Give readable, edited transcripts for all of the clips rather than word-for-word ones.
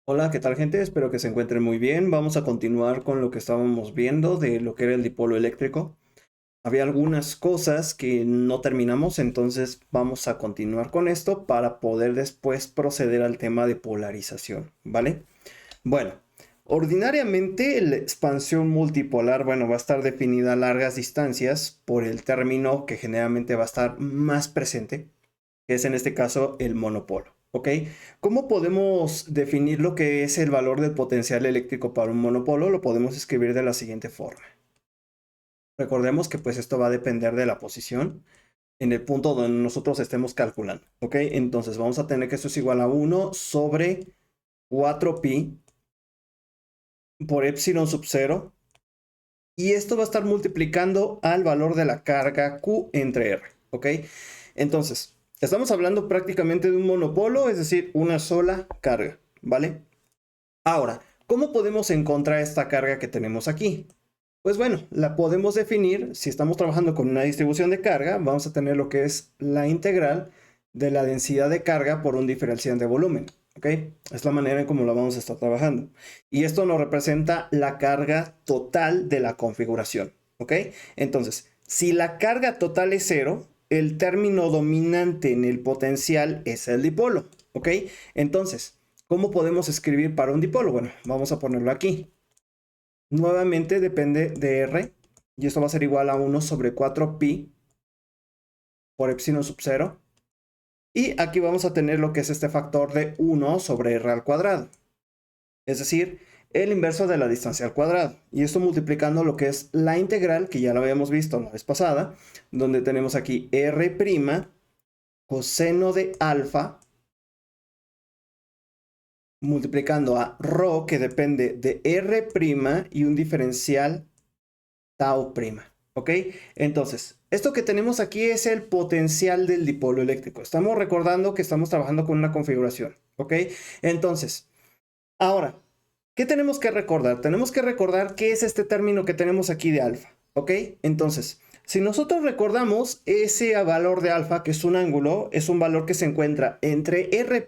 Hola, ¿qué tal gente? Espero que se encuentren muy bien. Vamos a continuar con lo que estábamos viendo de lo que era el dipolo eléctrico. Había algunas cosas que no terminamos, entonces vamos a continuar con esto para poder después proceder al tema de polarización, ¿vale? Bueno, ordinariamente la expansión multipolar, bueno, va a estar definida a largas distancias por el término que generalmente va a estar más presente, que es en este caso el monopolo. ¿Ok? ¿Cómo podemos definir lo que es el valor del potencial eléctrico para un monopolo? Lo podemos escribir de la siguiente forma. Recordemos que pues esto va a depender de la posición en el punto donde nosotros estemos calculando. ¿Ok? Entonces vamos a tener que esto es igual a 1 sobre 4pi por epsilon sub 0. Y esto va a estar multiplicando al valor de la carga Q entre R. ¿Ok? Entonces, estamos hablando prácticamente de un monopolo, es decir, una sola carga, ¿vale? Ahora, ¿cómo podemos encontrar esta carga que tenemos aquí? Pues bueno, la podemos definir, si estamos trabajando con una distribución de carga, vamos a tener lo que es la integral de la densidad de carga por un diferencial de volumen, ¿ok? Es la manera en cómo la vamos a estar trabajando. Y esto nos representa la carga total de la configuración, ¿ok? Entonces, si la carga total es cero, el término dominante en el potencial es el dipolo, ¿ok? Entonces, ¿cómo podemos escribir para un dipolo? Bueno, vamos a ponerlo aquí. Nuevamente depende de R, y esto va a ser igual a 1 sobre 4pi por epsilon sub 0. Y aquí vamos a tener lo que es este factor de 1 sobre R al cuadrado. Es decir, el inverso de la distancia al cuadrado. Y esto multiplicando lo que es la integral, que ya lo habíamos visto la vez pasada, donde tenemos aquí R' coseno de alfa multiplicando a ρ, que depende de R' y un diferencial tau prima. ¿Ok? Entonces, esto que tenemos aquí es el potencial del dipolo eléctrico. Estamos recordando que estamos trabajando con una configuración. ¿Ok? Entonces, ahora, ¿qué tenemos que recordar? Tenemos que recordar qué es este término que tenemos aquí de alfa. ¿Ok? Entonces, si nosotros recordamos ese valor de alfa, que es un ángulo, es un valor que se encuentra entre R'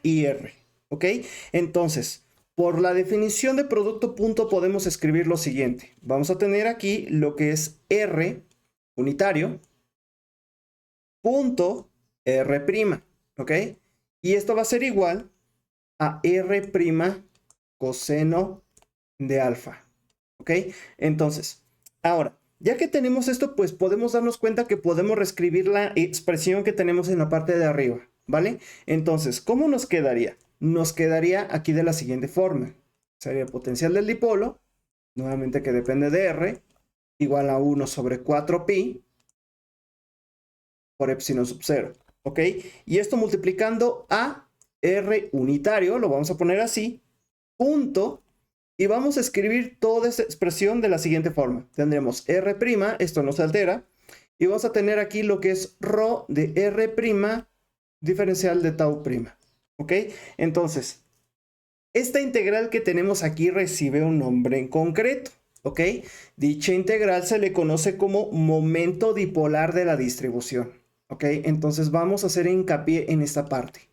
y R. ¿Ok? Entonces, por la definición de producto punto podemos escribir lo siguiente. Vamos a tener aquí lo que es R unitario punto R'. ¿Ok? Y esto va a ser igual a R' coseno de alfa. ¿Ok? Entonces, ahora, ya que tenemos esto, pues podemos darnos cuenta que podemos reescribir la expresión que tenemos en la parte de arriba. ¿Vale? Entonces, ¿cómo nos quedaría? Nos quedaría aquí de la siguiente forma. Sería el potencial del dipolo, nuevamente que depende de R, igual a 1 sobre 4pi por epsilon sub 0. ¿Ok? Y esto multiplicando a R unitario, lo vamos a poner así, punto, y vamos a escribir toda esta expresión de la siguiente forma. Tendremos R', esto no se altera, y vamos a tener aquí lo que es ρ de R' diferencial de tau prima. ¿Ok? Entonces, esta integral que tenemos aquí recibe un nombre en concreto. ¿Ok? Dicha integral se le conoce como momento dipolar de la distribución. ¿Ok? Entonces vamos a hacer hincapié en esta parte.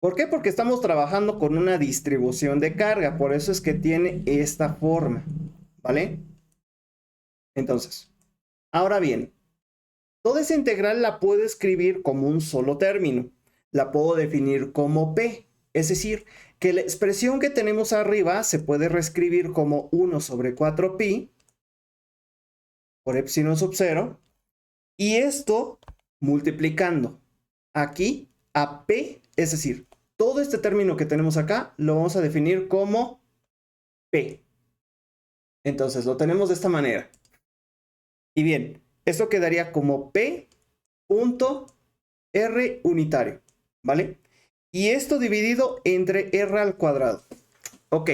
¿Por qué? Porque estamos trabajando con una distribución de carga, por eso es que tiene esta forma, ¿vale? Entonces, ahora bien, toda esa integral la puedo escribir como un solo término, la puedo definir como P, es decir, que la expresión que tenemos arriba se puede reescribir como 1 sobre 4pi por epsilon sub 0, y esto multiplicando aquí a P, es decir, todo este término que tenemos acá lo vamos a definir como P. Entonces lo tenemos de esta manera. Y bien, esto quedaría como P punto R unitario, ¿vale? Y esto dividido entre R al cuadrado. Ok,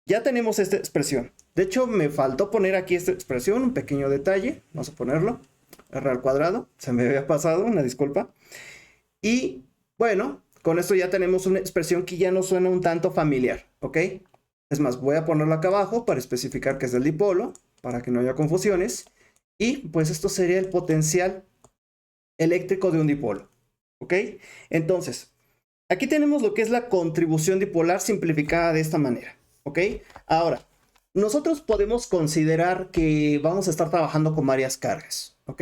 ya tenemos esta expresión. De hecho, me faltó poner aquí esta expresión, un pequeño detalle. Vamos a ponerlo. R al cuadrado. Se me había pasado, una disculpa. Y bueno, con esto ya tenemos una expresión que ya nos suena un tanto familiar, ¿ok? Es más, voy a ponerlo acá abajo para especificar que es del dipolo, para que no haya confusiones. y pues esto sería el potencial eléctrico de un dipolo, ¿ok? Entonces, aquí tenemos lo que es la contribución dipolar simplificada de esta manera, ¿ok? Ahora, nosotros podemos considerar que vamos a estar trabajando con varias cargas, ¿ok?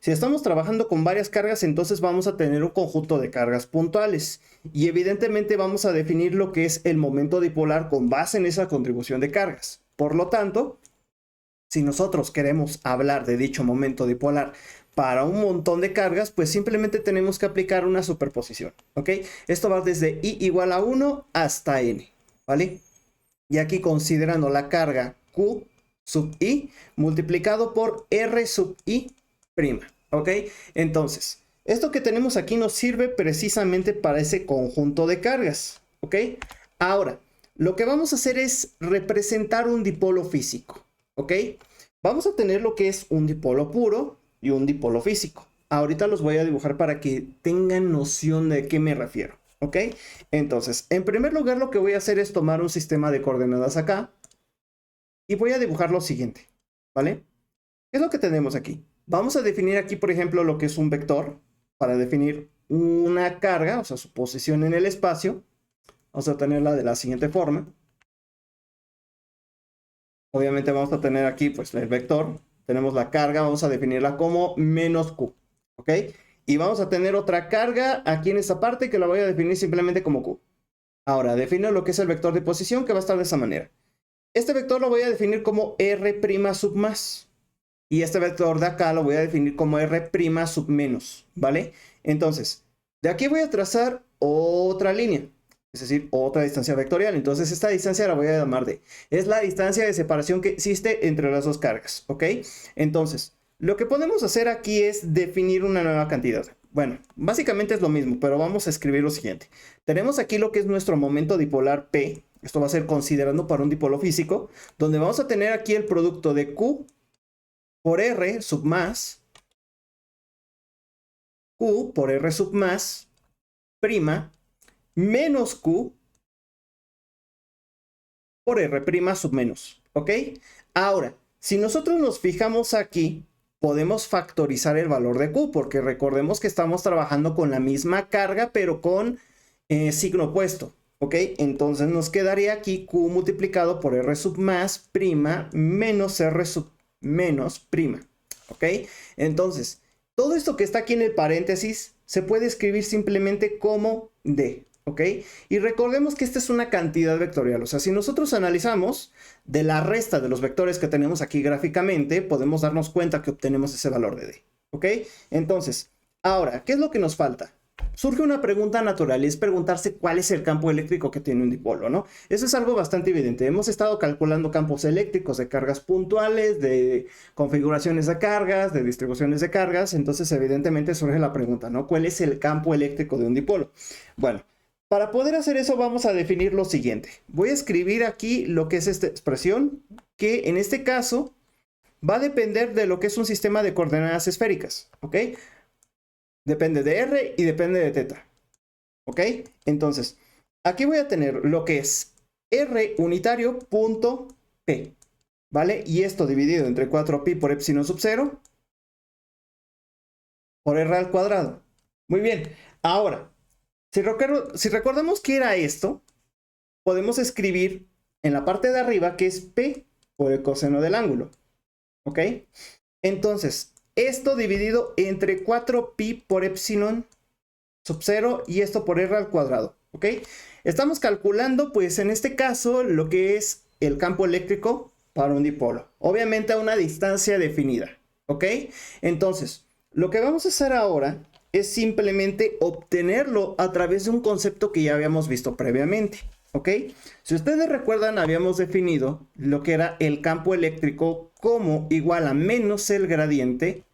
Si estamos trabajando con varias cargas, entonces vamos a tener un conjunto de cargas puntuales y evidentemente vamos a definir lo que es el momento dipolar con base en esa contribución de cargas. Por lo tanto, si nosotros queremos hablar de dicho momento dipolar para un montón de cargas, pues simplemente tenemos que aplicar una superposición, ¿ok? Esto va desde I igual a 1 hasta N, ¿vale? Y aquí considerando la carga Q sub I multiplicado por R sub I prima, ¿ok? Entonces, esto que tenemos aquí nos sirve precisamente para ese conjunto de cargas, ¿ok? Ahora, lo que vamos a hacer es representar un dipolo físico, ¿ok? Vamos a tener lo que es un dipolo puro y un dipolo físico. Ahorita los voy a dibujar para que tengan noción de qué me refiero, ¿ok? Entonces, en primer lugar lo que voy a hacer es tomar un sistema de coordenadas acá y voy a dibujar lo siguiente, ¿vale? ¿Qué es lo que tenemos aquí? Vamos a definir aquí, por ejemplo, lo que es un vector para definir una carga, o sea, su posición en el espacio. Vamos a tenerla de la siguiente forma. Obviamente vamos a tener aquí pues el vector, tenemos la carga, vamos a definirla como menos Q, ¿ok? Y vamos a tener otra carga aquí en esta parte que la voy a definir simplemente como Q. Ahora, defino lo que es el vector de posición que va a estar de esa manera. Este vector lo voy a definir como R' sub más. Y este vector de acá lo voy a definir como R' sub menos, ¿vale? Entonces, de aquí voy a trazar otra línea. Es decir, otra distancia vectorial. Entonces esta distancia la voy a llamar D. Es la distancia de separación que existe entre las dos cargas, ¿ok? Entonces, lo que podemos hacer aquí es definir una nueva cantidad. Bueno, básicamente es lo mismo, pero vamos a escribir lo siguiente. Tenemos aquí lo que es nuestro momento dipolar P. Esto va a ser considerando para un dipolo físico, donde vamos a tener aquí el producto de Q por R sub más, Q por R sub más, prima, menos Q por R' sub menos, ¿ok? Ahora, si nosotros nos fijamos aquí, podemos factorizar el valor de Q, porque recordemos que estamos trabajando con la misma carga, pero con signo opuesto, ¿ok? Entonces nos quedaría aquí Q multiplicado por R sub más prima menos R sub menos prima, ¿ok? Entonces, todo esto que está aquí en el paréntesis se puede escribir simplemente como D, ¿ok? Y recordemos que esta es una cantidad vectorial, o sea, si nosotros analizamos de la resta de los vectores que tenemos aquí gráficamente, podemos darnos cuenta que obtenemos ese valor de D, ¿ok? Entonces, ahora, ¿qué es lo que nos falta? Surge una pregunta natural y es preguntarse cuál es el campo eléctrico que tiene un dipolo, ¿no? Eso es algo bastante evidente. Hemos estado calculando campos eléctricos de cargas puntuales, de configuraciones de cargas, de distribuciones de cargas, entonces evidentemente surge la pregunta, ¿no? ¿Cuál es el campo eléctrico de un dipolo? Bueno, para poder hacer eso vamos a definir lo siguiente. Voy a escribir aquí lo que es esta expresión, que en este caso va a depender de lo que es un sistema de coordenadas esféricas, ¿ok? Depende de R y depende de teta, ¿ok? Entonces, aquí voy a tener lo que es R unitario punto P, ¿vale? Y esto dividido entre 4pi por epsilon sub 0 por R al cuadrado. Muy bien, ahora, si recordamos que era esto, podemos escribir en la parte de arriba que es P por el coseno del ángulo, ¿ok? Entonces, esto dividido entre 4pi por epsilon sub 0 y esto por R al cuadrado, ¿ok? Estamos calculando, pues en este caso, lo que es el campo eléctrico para un dipolo. Obviamente a una distancia definida, ¿ok? Entonces, lo que vamos a hacer ahora es simplemente obtenerlo a través de un concepto que ya habíamos visto previamente, ¿ok? Si ustedes recuerdan, habíamos definido lo que era el campo eléctrico como igual a menos el gradiente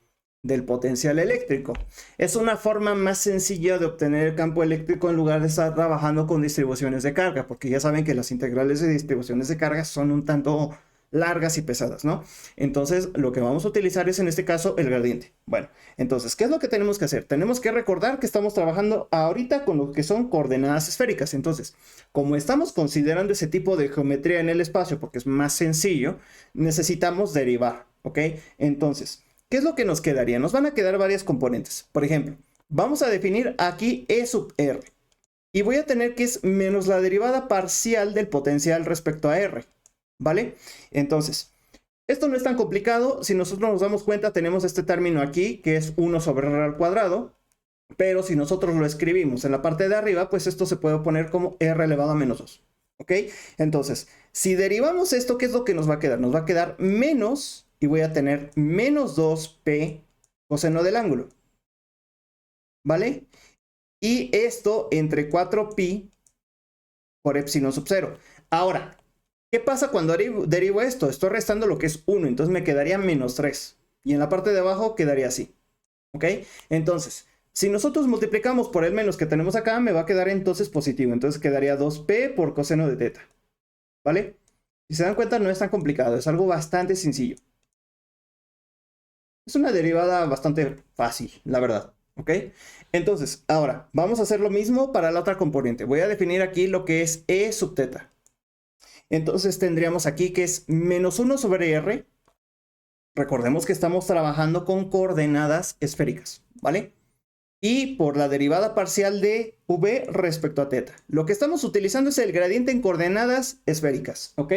del potencial eléctrico. Es una forma más sencilla de obtener el campo eléctrico en lugar de estar trabajando con distribuciones de carga, porque ya saben que las integrales de distribuciones de carga son un tanto largas y pesadas, ¿no? Entonces, lo que vamos a utilizar es en este caso el gradiente. Bueno, entonces, ¿qué es lo que tenemos que hacer? Tenemos que recordar que estamos trabajando ahorita con lo que son coordenadas esféricas. Entonces, como estamos considerando ese tipo de geometría en el espacio porque es más sencillo, necesitamos derivar, ¿ok? Entonces, ¿qué es lo que nos quedaría? Nos van a quedar varias componentes. Por ejemplo, vamos a definir aquí E sub R. Y voy a tener que es menos la derivada parcial del potencial respecto a R. ¿Vale? Entonces, esto no es tan complicado. Si nosotros nos damos cuenta, tenemos este término aquí, que es 1 sobre R al cuadrado. Pero si nosotros lo escribimos en la parte de arriba, pues esto se puede poner como R elevado a menos 2. ¿Ok? Entonces, si derivamos esto, ¿qué es lo que nos va a quedar? Nos va a quedar menos, y voy a tener menos 2p coseno del ángulo. ¿Vale? Y esto entre 4pi por epsilon sub 0. Ahora, ¿qué pasa cuando derivo esto? Estoy restando lo que es 1, entonces me quedaría menos 3. Y en la parte de abajo quedaría así. ¿Ok? Entonces, si nosotros multiplicamos por el menos que tenemos acá, me va a quedar entonces positivo. Entonces quedaría 2p por coseno de teta. ¿Vale? Si se dan cuenta, no es tan complicado. Es algo bastante sencillo. Es una derivada bastante fácil, la verdad. ¿Ok? Entonces, ahora, vamos a hacer lo mismo para la otra componente. Voy a definir aquí lo que es E sub teta. Entonces tendríamos aquí que es menos 1 sobre R. Recordemos que estamos trabajando con coordenadas esféricas, ¿vale? Y por la derivada parcial de V respecto a teta. Lo que estamos utilizando es el gradiente en coordenadas esféricas, ¿ok?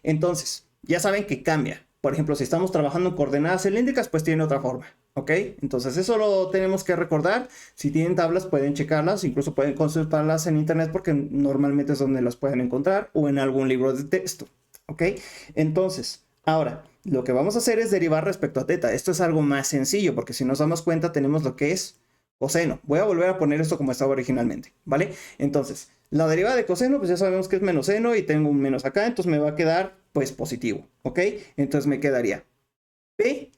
Entonces, ya saben que cambia. Por ejemplo, si estamos trabajando en coordenadas cilíndricas, pues tiene otra forma, ¿ok? Entonces, eso lo tenemos que recordar. Si tienen tablas, pueden checarlas, incluso pueden consultarlas en internet porque normalmente es donde las pueden encontrar o en algún libro de texto, ¿ok? Entonces, ahora, lo que vamos a hacer es derivar respecto a teta. Esto es algo más sencillo porque si nos damos cuenta tenemos lo que es coseno. Voy a volver a poner esto como estaba originalmente, ¿vale? Entonces, la derivada de coseno, pues ya sabemos que es menos seno y tengo un menos acá, entonces me va a quedar, pues, positivo, ¿ok? Entonces me quedaría p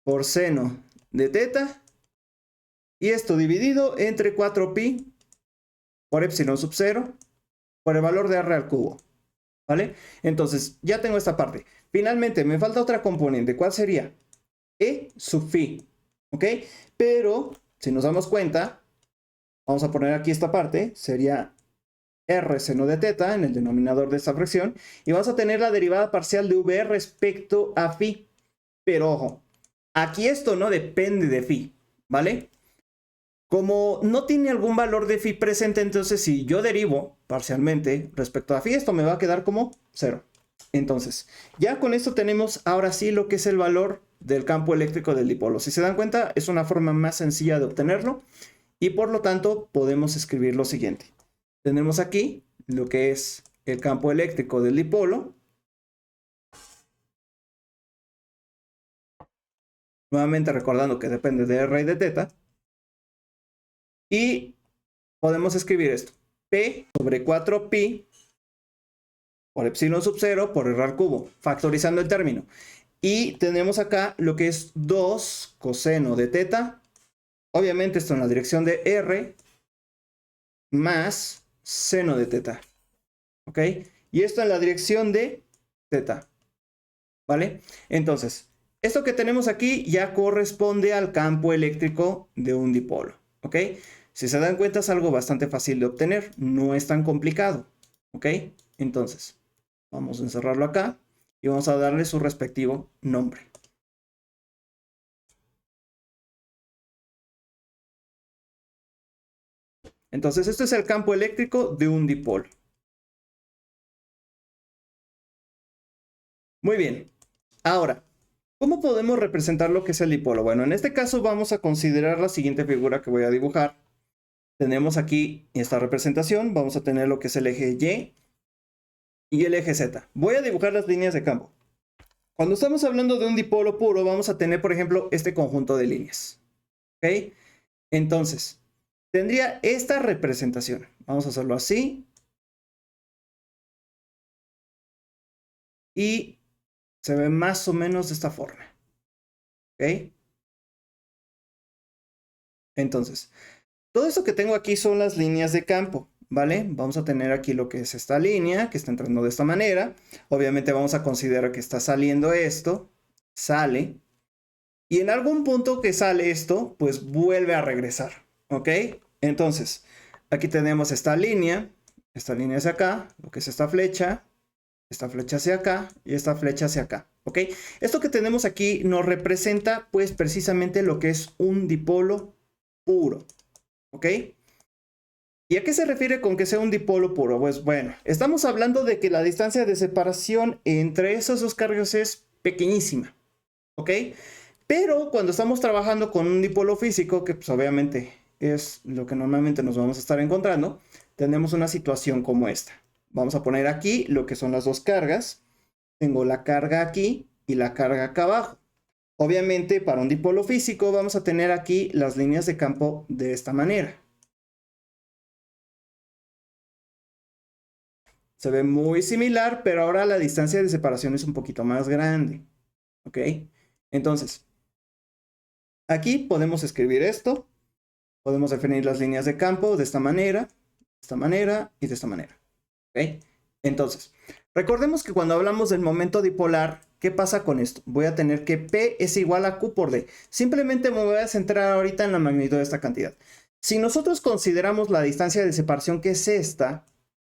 por seno de teta y esto dividido entre 4pi por epsilon sub 0 por el valor de r al cubo, ¿vale? Entonces, ya tengo esta parte. Finalmente, me falta otra componente. ¿Cuál sería? E sub phi, ¿ok? Pero si nos damos cuenta, vamos a poner aquí esta parte, sería R seno de teta en el denominador de esta fracción, y vamos a tener la derivada parcial de V respecto a phi. Pero ojo, aquí esto no depende de phi, ¿vale? Como no tiene algún valor de phi presente, entonces si yo derivo parcialmente respecto a phi, esto me va a quedar como 0. Entonces, ya con esto tenemos ahora sí lo que es el valor del campo eléctrico del dipolo. Si se dan cuenta, es una forma más sencilla de obtenerlo y por lo tanto podemos escribir lo siguiente. Tenemos aquí lo que es el campo eléctrico del dipolo. Nuevamente recordando que depende de R y de teta. Y podemos escribir esto. P sobre 4pi por epsilon sub 0 por R al cubo, factorizando el término. Y tenemos acá lo que es 2 coseno de teta. Obviamente esto en la dirección de R más seno de teta. ¿Ok? Y esto en la dirección de teta. ¿Vale? Entonces, esto que tenemos aquí ya corresponde al campo eléctrico de un dipolo. ¿Ok? Si se dan cuenta es algo bastante fácil de obtener. No es tan complicado. ¿Ok? Entonces, vamos a encerrarlo acá y vamos a darle su respectivo nombre. Entonces, este es el campo eléctrico de un dipolo. Muy bien. Ahora, ¿cómo podemos representar lo que es el dipolo? Bueno, en este caso vamos a considerar la siguiente figura que voy a dibujar. Tenemos aquí esta representación. Vamos a tener lo que es el eje Y y el eje Z. Voy a dibujar las líneas de campo. Cuando estamos hablando de un dipolo puro, vamos a tener, por ejemplo, este conjunto de líneas. ¿Ok? Entonces, tendría esta representación. Vamos a hacerlo así. Y se ve más o menos de esta forma. ¿Ok? Entonces, todo esto que tengo aquí son las líneas de campo, ¿vale? Vamos a tener aquí lo que es esta línea, que está entrando de esta manera. Obviamente vamos a considerar que está saliendo esto, sale. Y en algún punto que sale esto, pues vuelve a regresar, ¿ok? Entonces, aquí tenemos esta línea hacia acá, lo que es esta flecha hacia acá y esta flecha hacia acá, ¿ok? Esto que tenemos aquí nos representa pues precisamente lo que es un dipolo puro, ¿ok? ¿Y a qué se refiere con que sea un dipolo puro? Pues bueno, estamos hablando de que la distancia de separación entre esas dos cargas es pequeñísima, ¿ok? Pero cuando estamos trabajando con un dipolo físico, que pues obviamente es lo que normalmente nos vamos a estar encontrando, tenemos una situación como esta. Vamos a poner aquí lo que son las dos cargas. Tengo la carga aquí y la carga acá abajo. Obviamente para un dipolo físico vamos a tener aquí las líneas de campo de esta manera. Se ve muy similar, pero ahora la distancia de separación es un poquito más grande. ¿Ok? Entonces, aquí podemos escribir esto. Podemos definir las líneas de campo de esta manera y de esta manera. ¿Ok? Entonces, recordemos que cuando hablamos del momento dipolar, ¿qué pasa con esto? Voy a tener que P es igual a Q por D. Simplemente me voy a centrar ahorita en la magnitud de esta cantidad. Si nosotros consideramos la distancia de separación que es esta,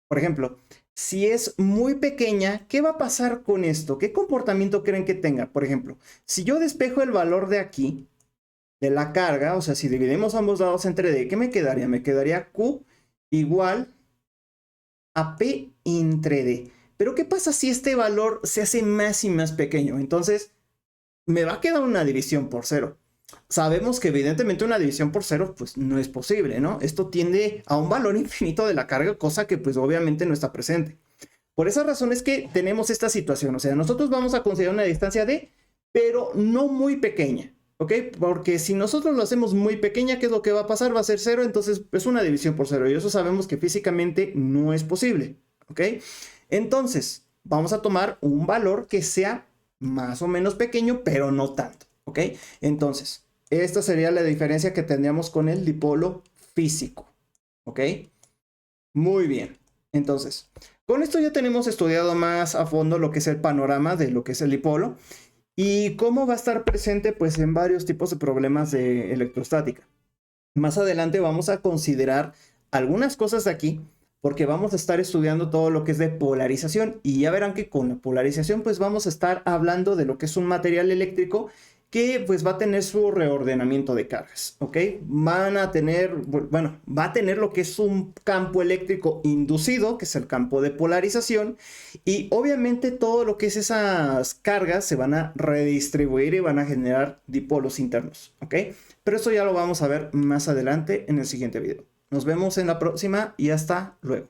por ejemplo, si es muy pequeña, ¿qué va a pasar con esto? ¿Qué comportamiento creen que tenga? Por ejemplo, si yo despejo el valor de aquí, de la carga, o sea, si dividimos ambos lados entre D, ¿qué me quedaría? Me quedaría Q igual a P entre D. Pero ¿qué pasa si este valor se hace más y más pequeño? Entonces, me va a quedar una división por cero. Sabemos que evidentemente una división por cero pues no es posible, ¿no? Esto tiende a un valor infinito de la carga, cosa que pues obviamente no está presente. Por esa razón es que tenemos esta situación, o sea, nosotros vamos a considerar una distancia D, pero no muy pequeña, ¿ok? Porque si nosotros lo hacemos muy pequeña, ¿qué es lo que va a pasar? Va a ser cero, entonces es una división por cero, y eso sabemos que físicamente no es posible, ¿ok? Entonces, vamos a tomar un valor que sea más o menos pequeño, pero no tanto, ¿ok? Entonces, esta sería la diferencia que tendríamos con el dipolo físico, ¿ok? Muy bien. Entonces, con esto ya tenemos estudiado más a fondo lo que es el panorama de lo que es el dipolo y cómo va a estar presente pues en varios tipos de problemas de electrostática. Más adelante vamos a considerar algunas cosas de aquí porque vamos a estar estudiando todo lo que es de polarización y ya verán que con la polarización pues vamos a estar hablando de lo que es un material eléctrico que pues va a tener su reordenamiento de cargas, ¿ok? Van a tener, bueno, va a tener lo que es un campo eléctrico inducido, que es el campo de polarización, y obviamente todo lo que es esas cargas se van a redistribuir y van a generar dipolos internos, ¿ok? Pero eso ya lo vamos a ver más adelante en el siguiente video. Nos vemos en la próxima y hasta luego.